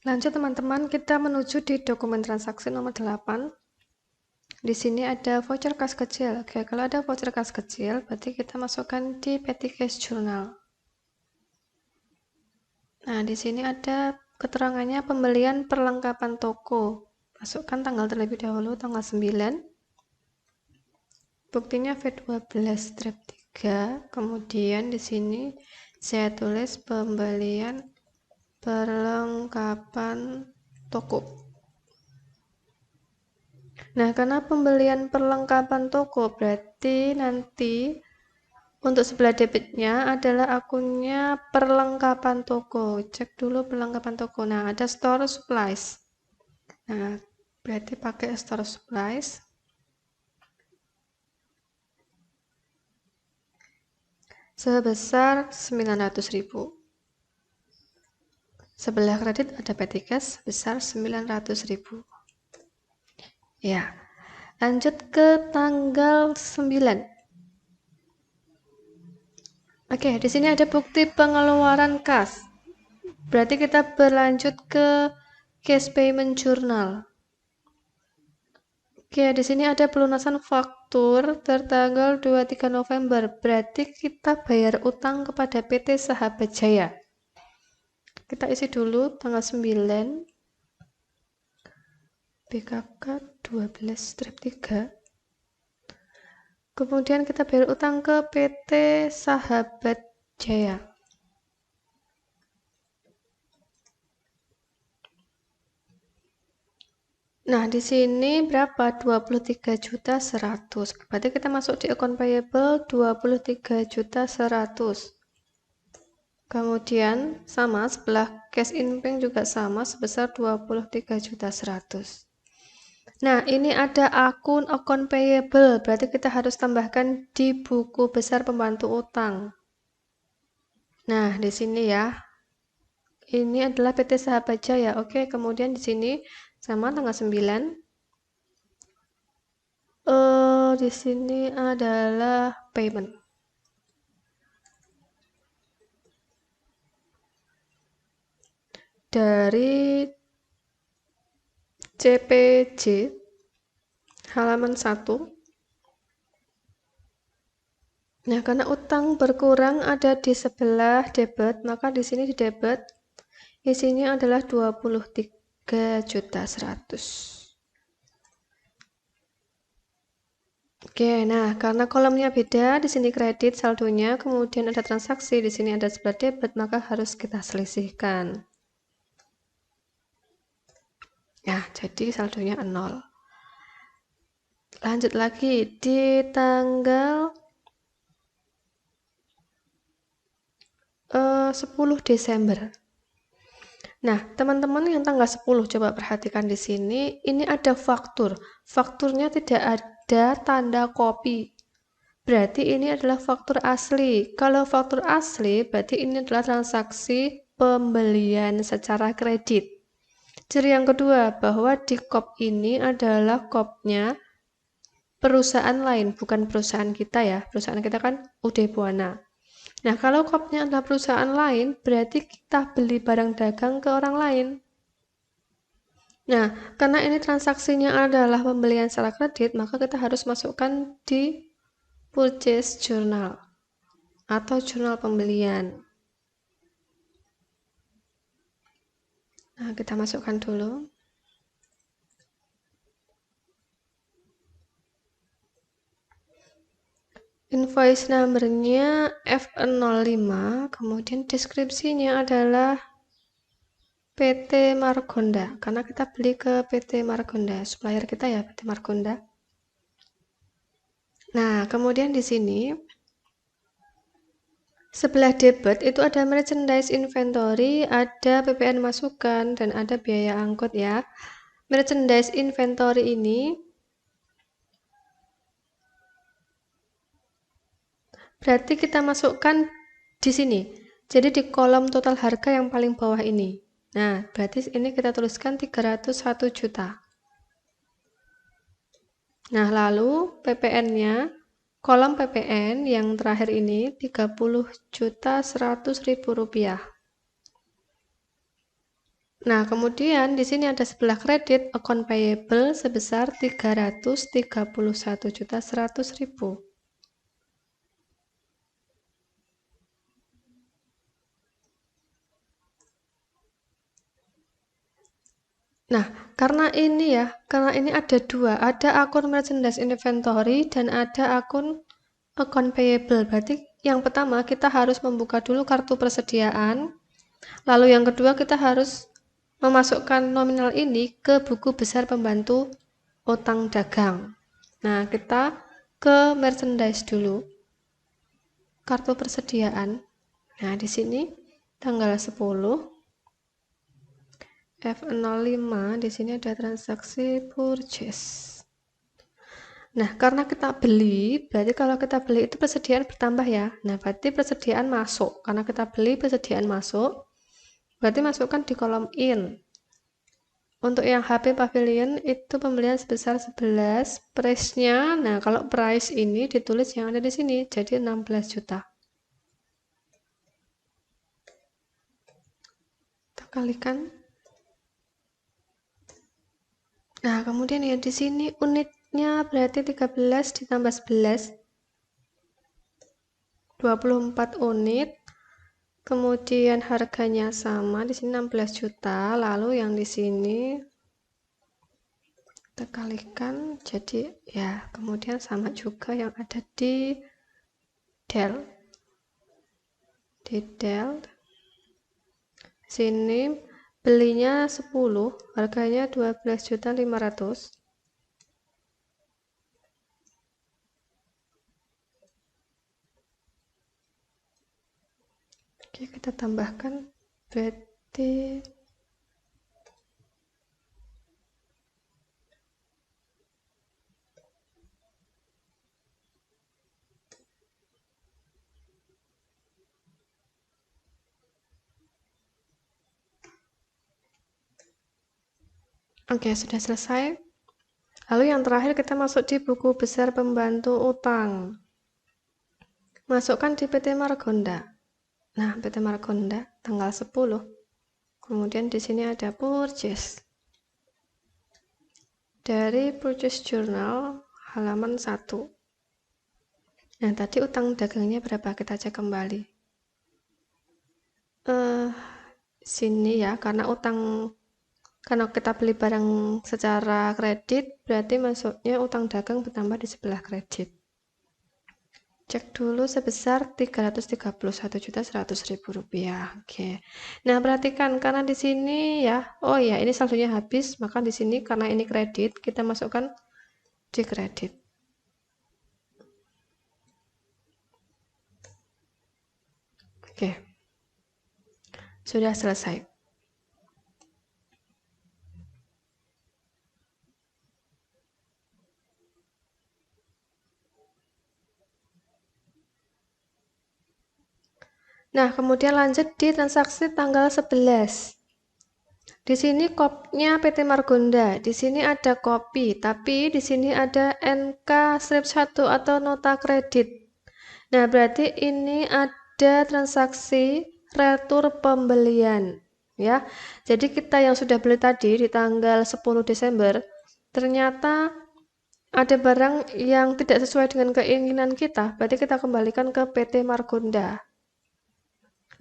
Lanjut teman-teman, kita menuju di dokumen transaksi nomor 8. Di sini ada voucher kas kecil. Oke, kalau ada voucher kas kecil, berarti kita masukkan di petty cash journal. Nah, di sini ada keterangannya pembelian perlengkapan toko. Masukkan tanggal terlebih dahulu, tanggal 9. Buktinya V12-3. Kemudian di sini saya tulis pembelian perlengkapan toko. Nah, karena pembelian perlengkapan toko, berarti nanti untuk sebelah debitnya adalah akunnya perlengkapan toko. Cek dulu perlengkapan toko. Nah, ada store supplies. Nah, berarti pakai store supplies. Sebesar 900.000. Sebelah kredit ada petty cash sebesar 900.000. Ya, lanjut ke tanggal 9. Oke, di sini ada bukti pengeluaran kas. Berarti kita berlanjut ke cash payment journal. Oke, di sini ada pelunasan faktur tertanggal 23 November. Berarti kita bayar utang kepada PT Sahabat Jaya. Kita isi dulu tanggal 9. BKK 12-3. Kemudian kita bayar utang ke PT Sahabat Jaya. Nah, di sini berapa? 23.100. Berarti kita masuk di account payable 23.100. Kemudian sama sebelah cash in bank juga sama sebesar 23.100. Nah, ini ada akun account payable, berarti kita harus tambahkan di buku besar pembantu utang. Nah, di sini ya. Ini adalah PT Sahabat Jaya. Oke, kemudian di sini sama tanggal 9. Di sini adalah payment. Dari CPJ halaman 1. Nah, karena utang berkurang ada di sebelah debit, maka di sini di debit isinya adalah 23.100. Oke, nah karena kolomnya beda, di sini kredit saldonya, kemudian ada transaksi, di sini ada sebelah debit, maka harus kita selisihkan. Nah, jadi saldonya 0. Lanjut lagi di tanggal 10 Desember. Nah, teman-teman yang tanggal 10 coba perhatikan di sini, ini ada faktur. Fakturnya tidak ada tanda kopi. Berarti ini adalah faktur asli. Kalau faktur asli, berarti ini adalah transaksi pembelian secara kredit. Ciri yang kedua, bahwa di kop ini adalah kopnya perusahaan lain, bukan perusahaan kita ya. Perusahaan kita kan UD Buana. Nah, kalau kopnya adalah perusahaan lain, berarti kita beli barang dagang ke orang lain. Nah, karena ini transaksinya adalah pembelian secara kredit, maka kita harus masukkan di purchase journal atau jurnal pembelian. Nah, kita masukkan dulu. Invoice number-nya F05, kemudian deskripsinya adalah PT Margonda, karena kita beli ke PT Margonda, supplier kita ya PT Margonda. Nah, kemudian di sini sebelah debit itu ada merchandise inventory, ada PPN masukan, dan ada biaya angkut ya. Merchandise inventory ini berarti kita masukkan di sini. Jadi di kolom total harga yang paling bawah ini. Nah, berarti ini kita tuliskan 301 juta. Nah, lalu PPN-nya, kolom PPN yang terakhir ini 30.100.000 rupiah. Nah, kemudian di sini ada sebelah kredit account payable sebesar 331.100.000. Nah, karena ini ada dua, ada akun merchandise inventory dan ada akun account payable. Berarti yang pertama kita harus membuka dulu kartu persediaan, lalu yang kedua kita harus memasukkan nominal ini ke buku besar pembantu utang dagang. Nah, kita ke merchandise dulu, kartu persediaan. Nah, di sini tanggal 10 F05, di sini ada transaksi purchase. Nah, karena kita beli, berarti kalau kita beli itu persediaan bertambah ya. Nah, berarti persediaan masuk. Karena kita beli persediaan masuk, berarti masukkan di kolom in. Untuk yang HP Pavilion itu pembelian sebesar 11, price-nya, nah kalau price ini ditulis yang ada di sini, jadi 16 juta. Kita kalikan. Nah, kemudian ya di sini unitnya berarti 13 ditambah 11, 24 unit. Kemudian harganya sama, di sini 16 juta, lalu yang di sini kita kalikan, jadi ya kemudian sama juga yang ada di Del. Di Del, sini belinya 10, harganya 12.500.000. Oke, kita tambahkan berarti oke, sudah selesai. Lalu yang terakhir kita masuk di buku besar pembantu utang. Masukkan di PT Margonda. Nah, PT Margonda tanggal 10. Kemudian di sini ada purchase. Dari purchase journal halaman 1. Nah, tadi utang dagangnya berapa? Kita cek kembali. Sini ya, karena kita beli barang secara kredit, berarti masuknya utang dagang bertambah di sebelah kredit. Cek dulu sebesar 331.100.000 rupiah. Oke. Nah, perhatikan karena di sini ya, oh ya, ini saldonya habis, maka di sini karena ini kredit, kita masukkan di kredit. Oke. Sudah selesai. Nah, kemudian lanjut di transaksi tanggal 11. Di sini kopnya PT Margonda. Di sini ada kopi, tapi di sini ada NK strip 1 atau nota kredit. Nah, berarti ini ada transaksi retur pembelian, ya. Jadi kita yang sudah beli tadi di tanggal 10 Desember, ternyata ada barang yang tidak sesuai dengan keinginan kita, berarti kita kembalikan ke PT Margonda.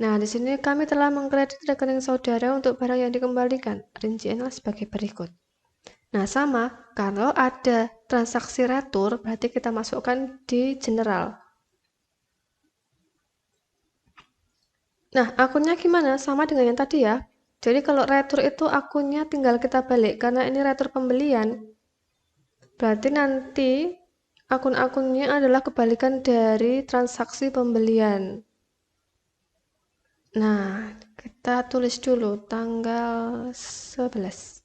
Nah, di sini kami telah mengkredit rekening saudara untuk barang yang dikembalikan. Rinciannya sebagai berikut. Nah, sama, kalau ada transaksi retur, berarti kita masukkan di general. Nah, akunnya gimana? Sama dengan yang tadi ya. Jadi kalau retur itu akunnya tinggal kita balik, karena ini retur pembelian. Berarti nanti akun-akunnya adalah kebalikan dari transaksi pembelian. Nah, kita tulis dulu tanggal 11.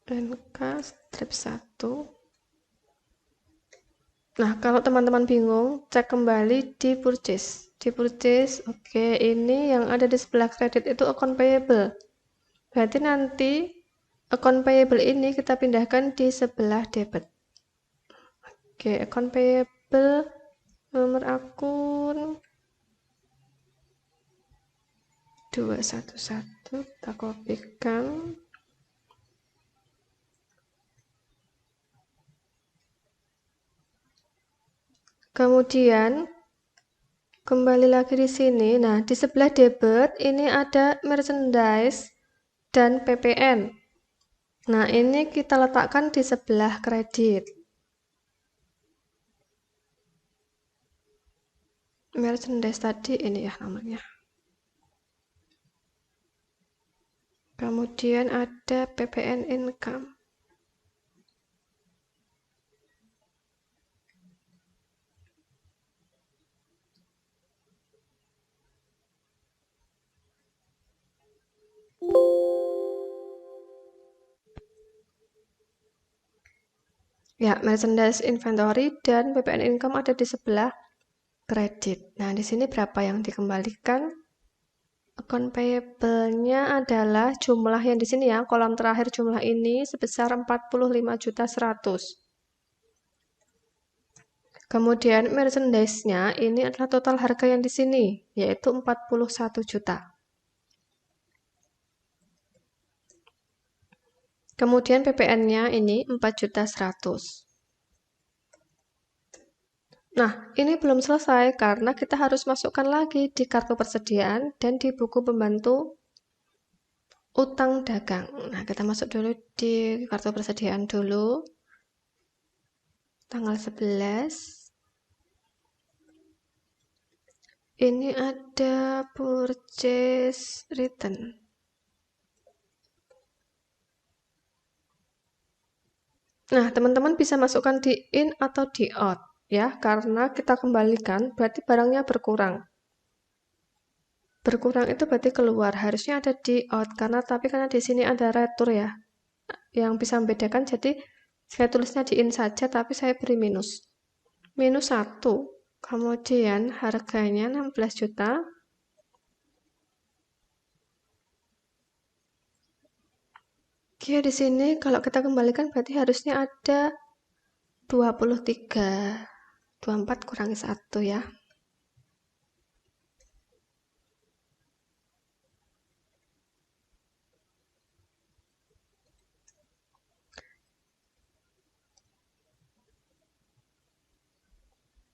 NK strip 1. Nah, kalau teman-teman bingung, cek kembali di purchase. Di purchase, oke, ini yang ada di sebelah kredit itu account payable. Berarti nanti account payable ini kita pindahkan di sebelah debit. Oke, account payable, nomor akun 211 kita kopikan. Kemudian kembali lagi di sini. Nah, di sebelah debit ini ada merchandise dan PPN. Nah, ini kita letakkan di sebelah kredit. Merchandise tadi ini ya namanya. Kemudian ada PPN income. Ya, merchandise inventory dan PPN income ada di sebelah kredit. Nah, di sini berapa yang dikembalikan? Account payable-nya adalah jumlah yang di sini ya, kolom terakhir jumlah ini sebesar 45.100.000. Kemudian merchandise-nya ini adalah total harga yang di sini, yaitu 41 juta. Kemudian PPN-nya ini 4.100.000. Nah, ini belum selesai karena kita harus masukkan lagi di kartu persediaan dan di buku pembantu utang dagang. Nah, kita masuk dulu di kartu persediaan dulu. Tanggal 11. Ini ada purchase return. Nah, teman-teman bisa masukkan di in atau di out ya, karena kita kembalikan berarti barangnya berkurang. Berkurang itu berarti keluar, harusnya ada di out karena di sini ada retur ya. Yang bisa membedakan, jadi saya tulisnya di in saja tapi saya beri minus. Minus 1. Kemudian harganya 16 juta. Oke, di sini kalau kita kembalikan berarti harusnya ada 23. 24 kurangi 1 ya.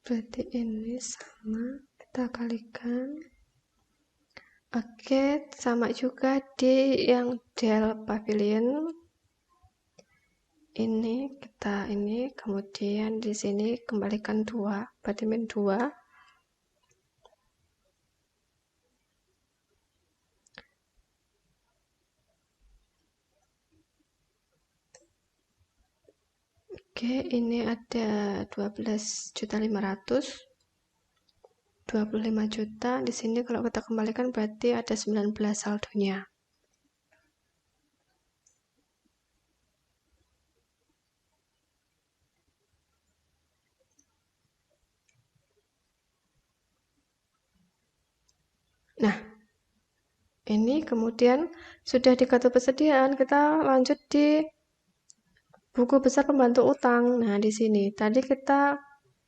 Berarti ini sama, kita kalikan. Oke, sama juga di yang Dell Pavilion. Ini kita ini, kemudian di sini kembalikan 2, berarti min 2. Oke, ini ada 12.500.000. 25 juta. Di sini kalau kita kembalikan berarti ada 19 saldonya. Nah, ini kemudian sudah di kartu persediaan, kita lanjut di buku besar pembantu utang. Nah, di sini tadi kita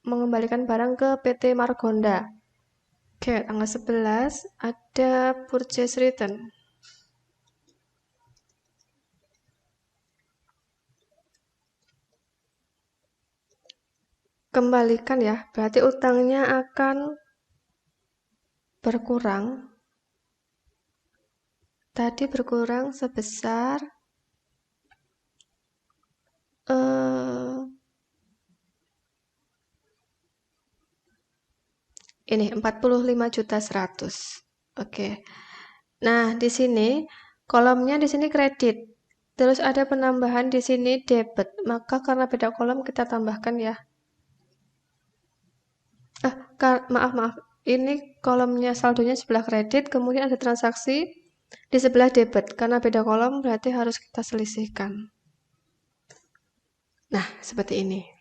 mengembalikan barang ke PT Margonda. Oke, tanggal 11 ada purchase return. Kembalikan ya, berarti utangnya akan berkurang. Tadi berkurang sebesar ini 45.100.000. Oke. Nah, di sini kolomnya di sini kredit. Terus ada penambahan di sini debit. Maka karena beda kolom kita tambahkan ya. Maaf. Ini kolomnya saldonya sebelah kredit, kemudian ada transaksi di sebelah debit. Karena beda kolom berarti harus kita selisihkan. Nah, seperti ini.